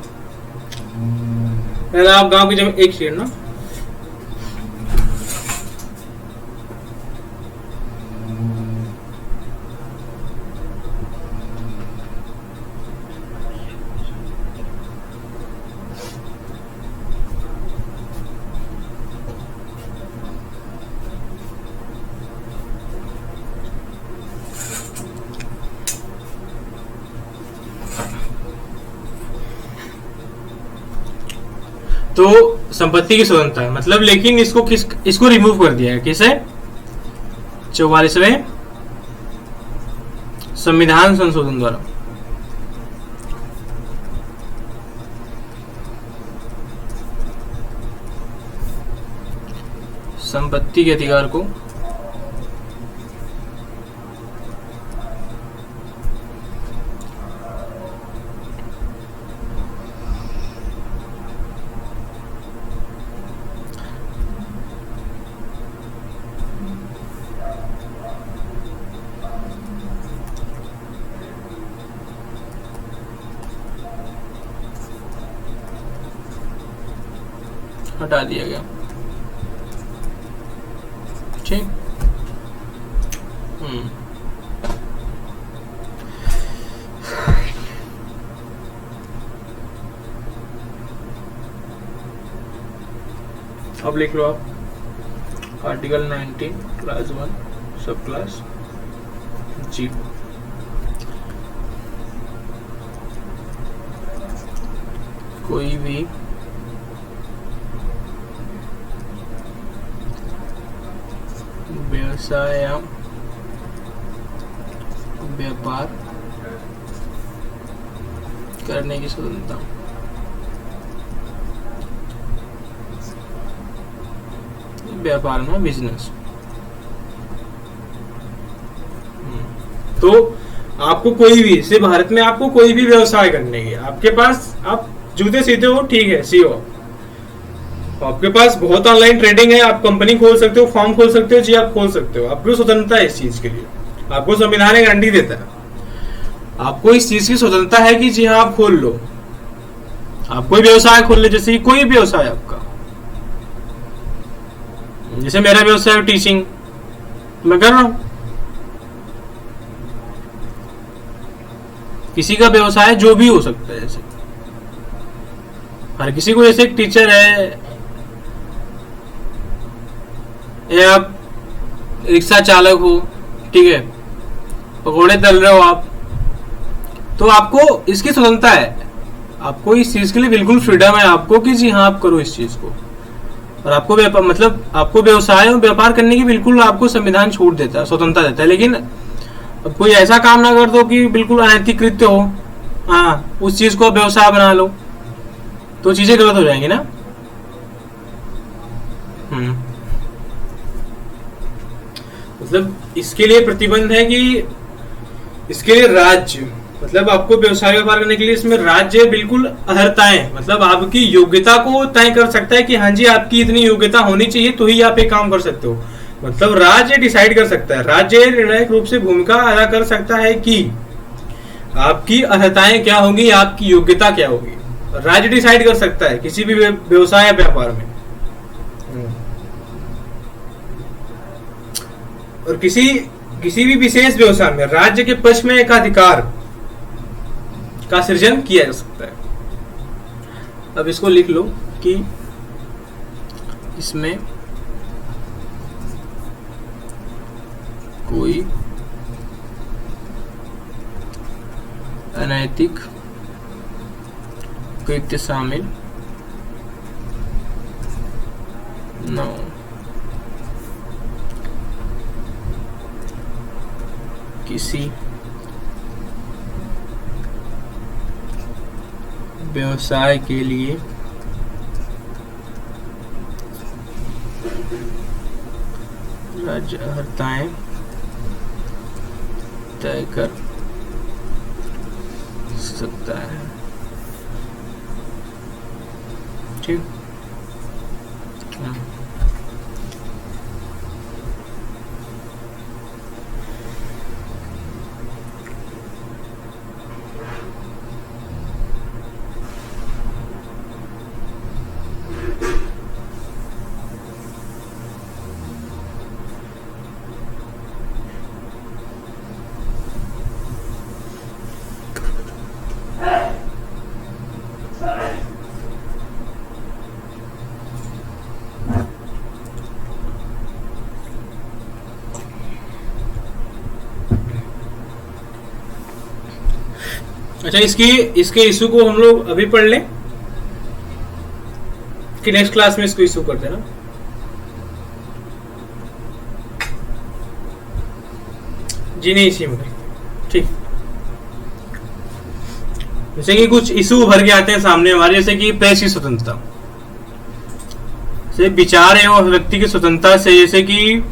पहले आप गांव की जमीन, एक शेर ना, तो संपत्ति की स्वतंत्रता है मतलब, लेकिन इसको रिमूव कर दिया है किसे, 44वें संविधान संशोधन द्वारा। संपत्ति के अधिकार को हटा दिया गया। ठीक। अब लिख लो आप आर्टिकल 19 क्लास 1 सब क्लास जी। कोई भी व्यवसाय या व्यापार करने की स्वतंत्रता। व्यापार में बिजनेस। तो आपको कोई भी, सिर्फ भारत में आपको कोई भी व्यवसाय करने की, आपके पास आप जूते सीते हो, ठीक है, सीओ, आपके पास बहुत ऑनलाइन ट्रेडिंग है, आप कंपनी खोल सकते हो, फॉर्म खोल सकते हो जी, आप खोल सकते हो, आपको स्वतंत्रता है इस चीज के लिए, आपको संविधान एक गारंटी देता है, आपको इस चीज की स्वतंत्रता है कि जी हाँ आप खोल लो, आप कोई व्यवसाय खोल ले, जैसे कोई भी व्यवसाय आपका, जैसे मेरा व्यवसाय टीचिंग मैं कर रहा हूं, किसी का व्यवसाय जो भी हो सकता है, जैसे हर किसी को, जैसे एक टीचर है या आप रिक्शा चालक हो, ठीक है, पकौड़े तल रहे हो आप, तो आपको इसकी स्वतंत्रता है, आपको इस चीज के लिए बिल्कुल फ्रीडम है आपको कि जी हाँ आप करो इस चीज को, और आपको व्यापार मतलब आपको व्यवसाय और व्यापार करने की बिल्कुल आपको संविधान छूट देता है, स्वतंत्रता देता है। लेकिन अब कोई ऐसा काम ना कर दो कि बिल्कुल अनैतिक कृत्य हो, हाँ उस चीज को व्यवसाय बना लो, तो चीजें गलत हो जाएंगी ना। मतलब इसके लिए प्रतिबंध है कि इसके लिए राज्य, मतलब आपको व्यवसाय व्यापार करने के लिए इसमें राज्य बिल्कुल अर्हताएं, मतलब आपकी योग्यता को तय कर सकता है कि हाँ जी आपकी इतनी योग्यता होनी चाहिए तो ही आप एक काम कर सकते हो, मतलब राज्य डिसाइड कर सकता है, राज्य निर्णायक रूप से भूमिका अदा कर सकता है कि आपकी अर्हताएं क्या होंगी, आपकी योग्यता क्या होगी, राज्य डिसाइड कर सकता है किसी भी व्यवसाय या व्यापार में। और किसी भी विशेष व्यवसाय में राज्य के पक्ष में एक अधिकार का सृजन किया जा सकता है। अब इसको लिख लो कि इसमें कोई अनैतिक कृत्य शामिल न हो। किसी व्यवसाय के लिए राज्य अर्हताएं तय कर सकता है। ठीक। अच्छा, इसके इशू को हम लोग अभी पढ़ लें कि नेक्स्ट क्लास में इसको इशू कर देना। जी नहीं, इसी में ठीक। जैसे कि कुछ इशू भर के आते हैं सामने हमारे, जैसे कि प्रेस की स्वतंत्रता, जैसे विचार एवं अभिव्यक्ति की स्वतंत्रता से, जैसे कि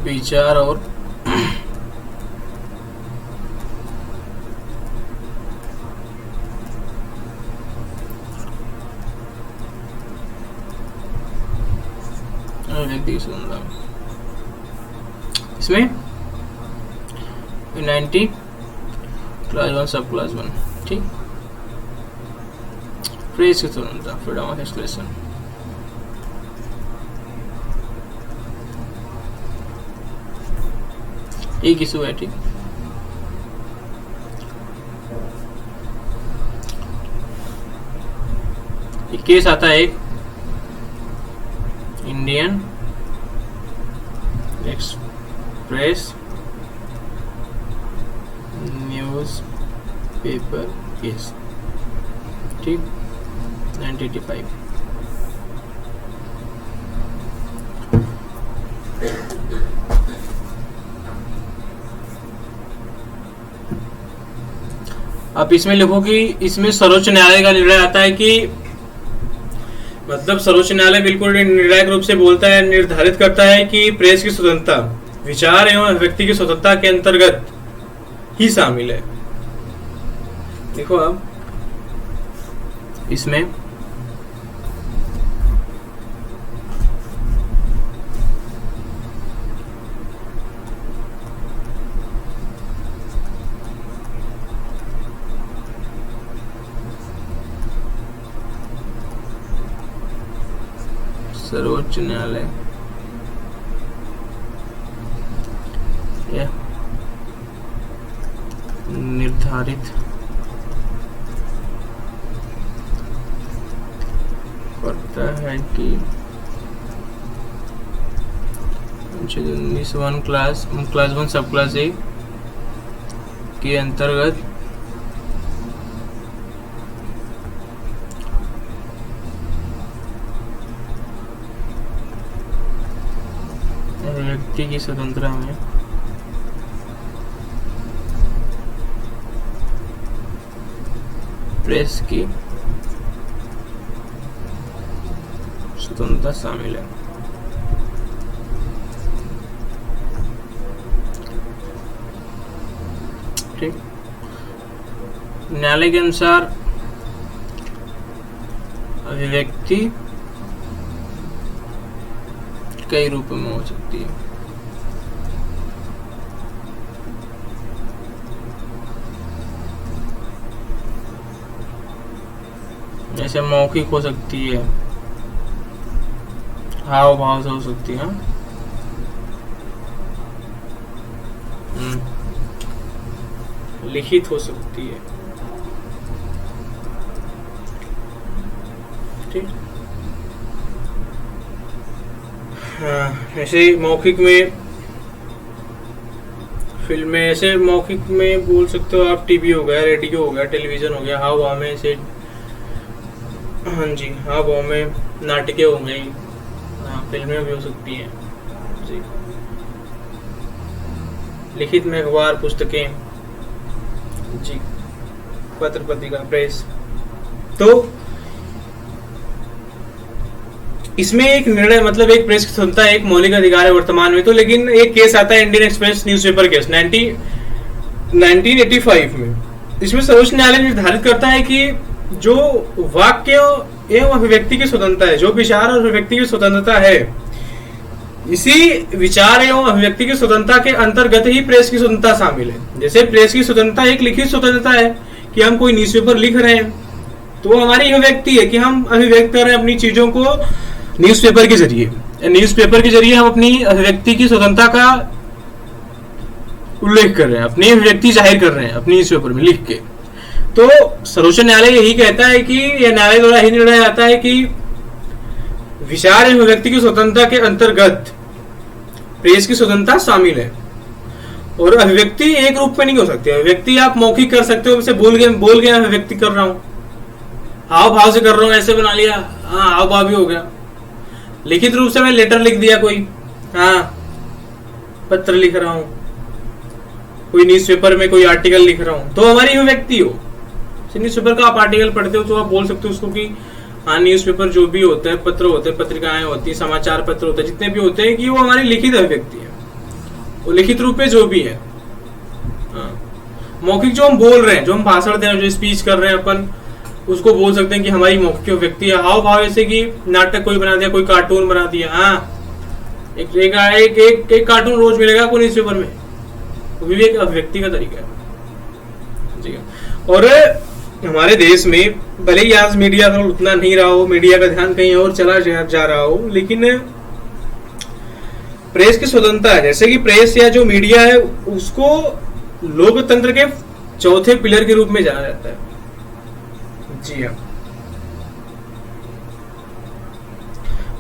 विचार और इसमें 19 क्लास 1 सब क्लास 1, ठीक। प्रेस की स्वतंत्रता, फ्रीडम ऑफ एक्सप्रेशन। एक इशू है, ठीक। केस आता है एक Indian express news paper case, ठीक, 1985। आप इसमें लिखो कि इसमें सर्वोच्च न्यायालय का निर्णय आता है कि मतलब सर्वोच्च न्यायालय बिल्कुल निर्णायक रूप से बोलता है, निर्धारित करता है कि प्रेस की स्वतंत्रता विचार एवं अभिव्यक्ति की स्वतंत्रता के अंतर्गत ही शामिल है। देखो अब इसमें सर्वोच्च न्यायालय निर्धारित करता है कि 19 क्लास 1 सब क्लास ए के अंतर्गत व्यक्ति की स्वतंत्रता में प्रेस की स्वतंत्रता शामिल है, ठीक। न्यायालय के अनुसार अभिव्यक्ति कई रूपों में हो सकती है। जैसे मौखिक हो सकती है, हाव भाव से हो सकती है, लिखित हो सकती है, ठीक। हाँ, ऐसे मौखिक में फिल्म में, ऐसे मौखिक में बोल सकते हो आप, टीवी हो गया, रेडियो हो गया, टेलीविजन हो गया, हाव भाव में ऐसे, हाँ जी, हाव भाव में नाटकें हो गई, हाँ, फिल्में भी हो सकती हैं जी। लिखित में अखबार, पुस्तकें जी, पत्र पत्रिका, प्रेस। तो इसमें एक निर्णय मतलब एक प्रेस की स्वतंत्रता एक मौलिक अधिकार है वर्तमान में। तो लेकिन एक केस आता है इंडियन एक्सप्रेस न्यूज़पेपर केस 1985 में। इसमें सर्वोच्च न्यायालय निर्धारित करता है कि जो वाक्य एवं अभिव्यक्ति की स्वतंत्रता है, जो विचार और अभिव्यक्ति की स्वतंत्रता है, इसी विचार एवं अभिव्यक्ति की स्वतंत्रता के अंतर्गत ही प्रेस की स्वतंत्रता शामिल है। जैसे प्रेस की स्वतंत्रता एक लिखित स्वतंत्रता है कि हम कोई न्यूज़पेपर लिख रहे हैं तो हमारी अभिव्यक्ति है कि हम अभिव्यक्त कर रहे हैं अपनी चीजों को न्यूज़पेपर के जरिए। न्यूज़पेपर के जरिए हम अपनी अभिव्यक्ति की स्वतंत्रता का उल्लेख कर रहे हैं, अपनी अभिव्यक्ति जाहिर कर रहे हैं अपनी न्यूज़पेपर में लिख के। तो सर्वोच्च न्यायालय यही कहता है कि यह न्यायालय द्वारा ही निर्णय आता है कि विचार एवं अभिव्यक्ति की स्वतंत्रता के अंतर्गत प्रेस की स्वतंत्रता शामिल है। और अभिव्यक्ति एक रूप में नहीं हो सकती। अभिव्यक्ति आप मौखिक कर सकते हो, जैसे बोल के अभिव्यक्ति कर रहा हूं, हाव भाव से कर रहा हूं, ऐसे बना लिया, हाँ हाव भाव भी हो गया। लिखित रूप से मैं लेटर लिख दिया कोई, हाँ पत्र लिख रहा हूं, कोई न्यूज़पेपर में कोई आर्टिकल लिख रहा हूं, तो हमारी अभिव्यक्ति हो। न्यूज़पेपर का आप आर्टिकल पढ़ते हो तो आप बोल सकते हो उसको कि हाँ न्यूज़पेपर जो भी होता है, पत्र होते हैं, पत्रिकाएं होती है, समाचार पत्र होते हैं, जितने भी होते हैं, कि वो हमारी लिखित अभिव्यक्ति है, वो लिखित रूप में जो भी है। मौखिक जो हम बोल रहे हैं, जो हम भाषण दे रहे हैं, जो स्पीच कर रहे हैं अपन, उसको बोल सकते हैं कि हमारी मौखिक अभिव्यक्ति है। हाव भाव जैसे कि नाटक कोई बना दिया, कोई कार्टून बना दिया, हाँ एक कार्टून रोज मिलेगा कोई न्यूज़पेपर में, वो भी एक अभिव्यक्ति का तरीका है जी। और हमारे देश में भले ही आज मीडिया का उतना नहीं रहा हो, मीडिया का ध्यान कहीं और चला जा रहा हो, लेकिन प्रेस की स्वतंत्रता है, जैसे कि प्रेस या जो मीडिया है उसको लोकतंत्र के चौथे पिलर के रूप में जाना जाता है। जी हाँ,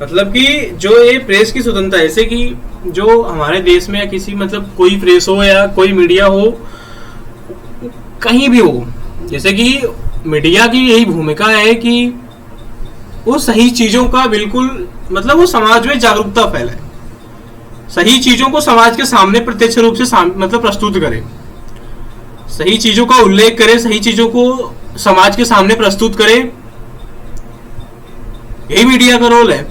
मतलब कि जो ये प्रेस की स्वतंत्रता है, जैसे कि जो हमारे देश में या किसी मतलब कोई प्रेस हो या कोई मीडिया हो, कहीं भी हो, जैसे कि मीडिया की यही भूमिका है कि वो सही चीजों का बिल्कुल मतलब वो समाज में जागरूकता फैलाए, सही चीजों को समाज के सामने प्रत्यक्ष रूप से मतलब प्रस्तुत करे, सही चीजों का उल्लेख करे, सही चीजों को समाज के सामने प्रस्तुत करे। यही मीडिया का रोल है।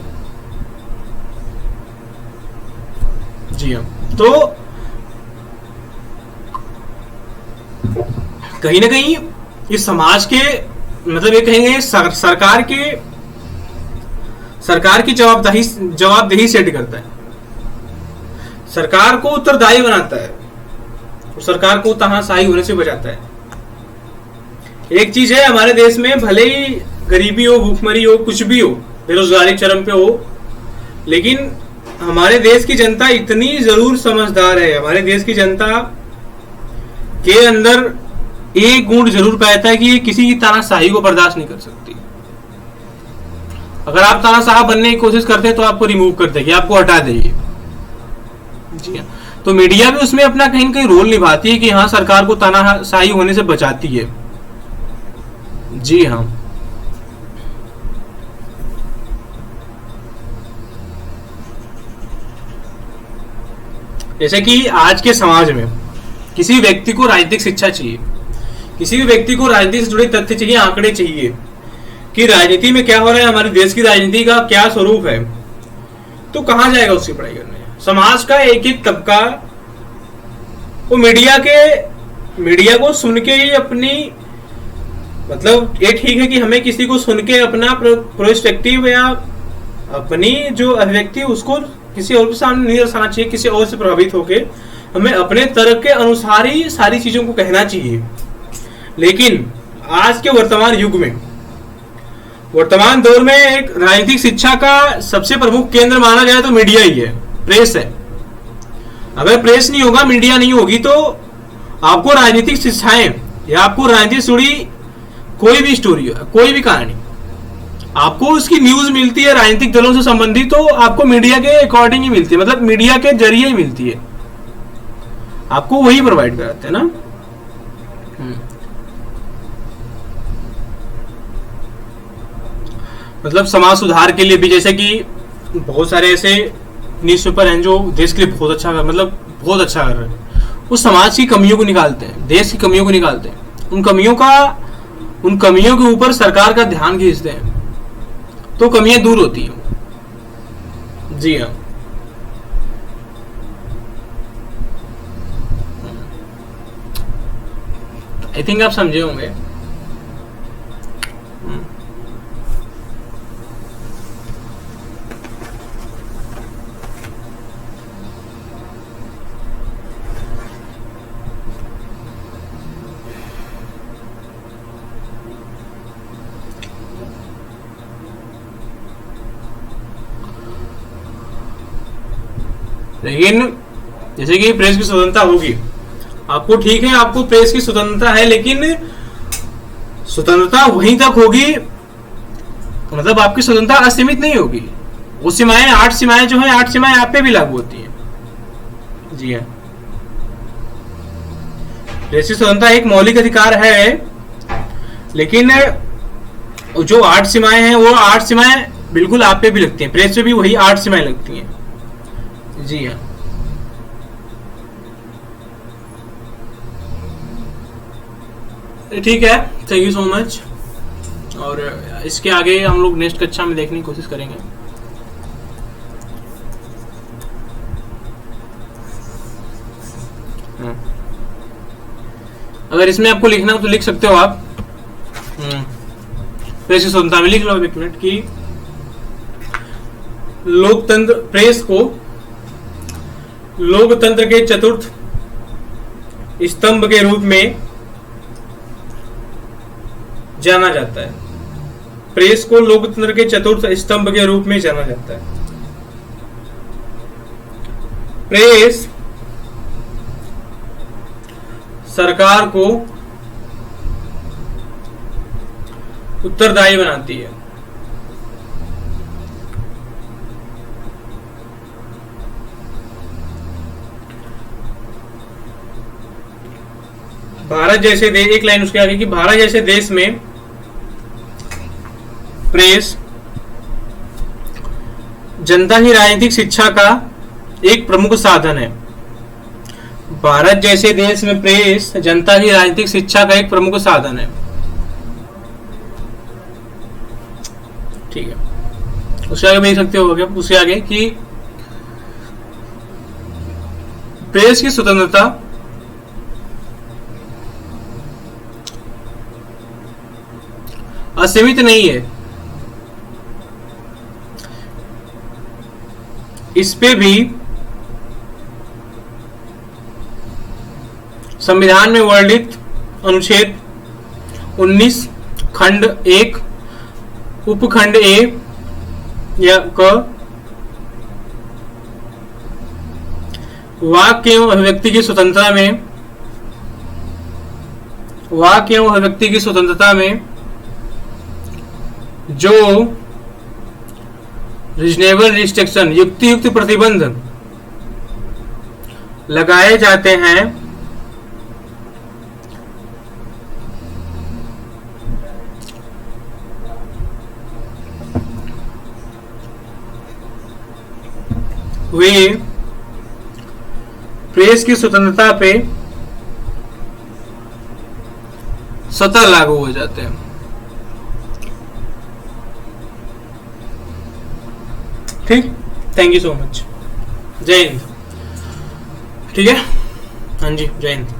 जी हाँ, तो कहीं ना कहीं इस समाज के मतलब ये कहेंगे सरकार की जवाबदेही सेट करता है, सरकार को उत्तरदायी बनाता है और सरकार को तानाशाही होने से बचाता है। एक चीज है, हमारे देश में भले ही गरीबी हो, भूखमरी हो, कुछ भी हो, बेरोजगारी चरम पे हो, लेकिन हमारे देश की जनता इतनी जरूर समझदार है, हमारे देश की जनता के अंदर एक गुण जरूर पाता है कि ये किसी की तानाशाही को बर्दाश्त नहीं कर सकती। अगर आप तानाशाह बनने की कोशिश करते हैं तो आपको रिमूव कर देगी, आपको हटा देगी। जी हाँ, तो मीडिया भी उसमें अपना कहीं ना कहीं रोल निभाती है कि हाँ, सरकार को तानाशाही होने से बचाती है। जी हाँ, जैसे कि आज के समाज में किसी व्यक्ति को राजनीतिक शिक्षा चाहिए, किसी भी व्यक्ति को राजनीति से जुड़े तथ्य चाहिए, आंकड़े चाहिए कि राजनीति में क्या हो रहा है, हमारे देश की राजनीति का क्या स्वरूप है, तो कहां जाएगा उसकी पढ़ाई करने? समाज का एक एक तबका वो मीडिया को सुन के ही अपनी मतलब ये ठीक है कि हमें किसी को सुन के अपना प्रोस्पेक्टिव या अपनी जो अभिव्यक्ति उसको किसी और के सामने नहीं दर्शाना चाहिए, किसी और से प्रभावित होके हमें अपने तर्क के अनुसार ही सारी चीजों को कहना चाहिए। लेकिन आज के वर्तमान युग में, वर्तमान दौर में एक राजनीतिक शिक्षा का सबसे प्रमुख केंद्र माना जाए तो मीडिया ही है, प्रेस है। अगर प्रेस नहीं होगा, मीडिया नहीं होगी, तो आपको राजनीतिक शिक्षाएं या आपको राजनीति से जुड़ी कोई भी स्टोरी, कोई भी कहानी, आपको उसकी न्यूज मिलती है राजनीतिक दलों से संबंधित, तो आपको मीडिया के अकॉर्डिंग ही मिलती है, मतलब मीडिया के जरिए ही मिलती है, आपको वही प्रोवाइड कराते हैं ना। मतलब समाज सुधार के लिए भी, जैसे कि बहुत सारे ऐसे न्यूज़पेपर हैं जो देश के लिए बहुत अच्छा मतलब बहुत अच्छा कर रहे हैं, वो समाज की कमियों को निकालते हैं, देश की कमियों को निकालते हैं, उन कमियों के ऊपर सरकार का ध्यान खींचते हैं, तो कमियां दूर होती हैं। जी हाँ, आई थिंक आप समझे होंगे। लेकिन जैसे कि प्रेस की स्वतंत्रता होगी, आपको ठीक है, आपको प्रेस की स्वतंत्रता है, लेकिन स्वतंत्रता वहीं तक होगी, मतलब आपकी स्वतंत्रता असीमित नहीं होगी। वो सीमाएं 8 सीमाएं जो है, 8 सीमाएं आप पे भी लागू होती हैं। जी हाँ, प्रेस की स्वतंत्रता एक मौलिक अधिकार है, लेकिन जो 8 सीमाएं हैं वो 8 सीमाएं बिल्कुल आप पे भी लगती हैं, प्रेस पे भी वही 8 सीमाएं लगती हैं। जी हाँ, ठीक है, थैंक यू सो मच। और इसके आगे हम लोग नेक्स्ट कक्षा में देखने की कोशिश करेंगे। अगर इसमें आपको लिखना हो तो लिख सकते हो आप। प्रेस की स्वतंत्रता में लिख लो एक मिनट की लोकतंत्र, प्रेस को लोकतंत्र के चतुर्थ स्तंभ के रूप में जाना जाता है। प्रेस को लोकतंत्र के चतुर्थ स्तंभ के रूप में जाना जाता है। प्रेस सरकार को उत्तरदायी बनाती है। भारत जैसे देश, एक लाइन उसके आगे कि भारत जैसे देश में प्रेस जनता की राजनीतिक शिक्षा का एक प्रमुख साधन है। भारत जैसे देश में प्रेस जनता की राजनीतिक शिक्षा का एक प्रमुख साधन है। ठीक है, उसके आगे देख सकते हो क्या, उसके आगे कि प्रेस की स्वतंत्रता असीमित नहीं है, इस पे भी संविधान में वर्णित अनुच्छेद 19 खंड 1 उपखंड ए या क वाक्य एवं अभिव्यक्ति की स्वतंत्रता में, वाक्य एवं अभिव्यक्ति की स्वतंत्रता में जो रीजनेबल रिस्ट्रिक्शन युक्तियुक्त प्रतिबंध लगाए जाते हैं वे प्रेस की स्वतंत्रता पे स्वतः लागू हो जाते हैं। ठीक, थैंक यू सो मच, जय हिंद। ठीक है, हाँ जी, जय हिंद।